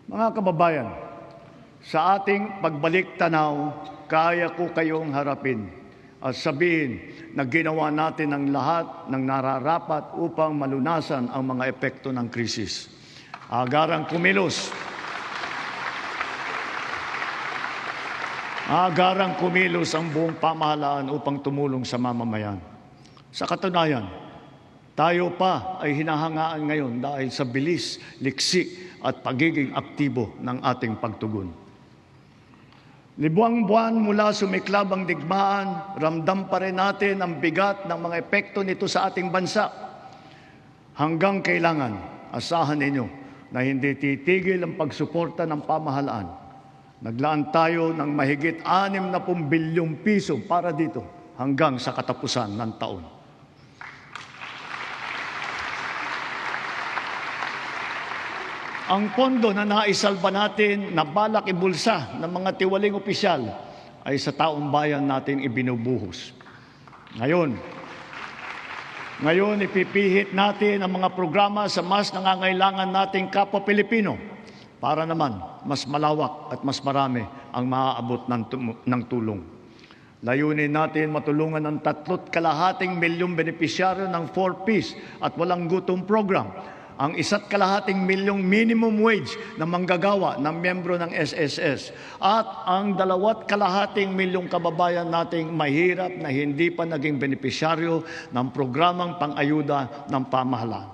Mga kababayan, sa ating pagbalik tanaw, kaya ko kayong harapin at sabihin na ginawa natin ang lahat ng nararapat upang malunasan ang mga epekto ng krisis. Agarang kumilos ang buong pamahalaan upang tumulong sa mamamayan. Sa katunayan, tayo pa ay hinahangaan ngayon dahil sa bilis, liksi at pagiging aktibo ng ating pagtugon. Libuang buwan mula sumiklab ang digmaan, ramdam pa rin natin ang bigat ng mga epekto nito sa ating bansa. Hanggang kailangan, asahan ninyo na hindi titigil ang pagsuporta ng pamahalaan. Naglaan tayo ng mahigit 60 bilyong piso para dito hanggang sa katapusan ng taon. Ang pondo na naisalba natin na balak ibulsa ng mga tiwaling opisyal ay sa taong bayan natin ibinubuhos. Ngayon ipipihit natin ang mga programa sa mas nangangailangan nating kapwa Pilipino para naman mas malawak at mas marami ang maaabot ng tulong. Layunin natin matulungan ng 3.2 milyong benepisyaryo ng 4Ps at walang gutom program, ang 1.2 milyong minimum wage na manggagawa ng miyembro ng SSS at ang 2.2 milyong kababayan nating mahirap na hindi pa naging benepisyaryo ng programang pang-ayuda ng pamahalaan.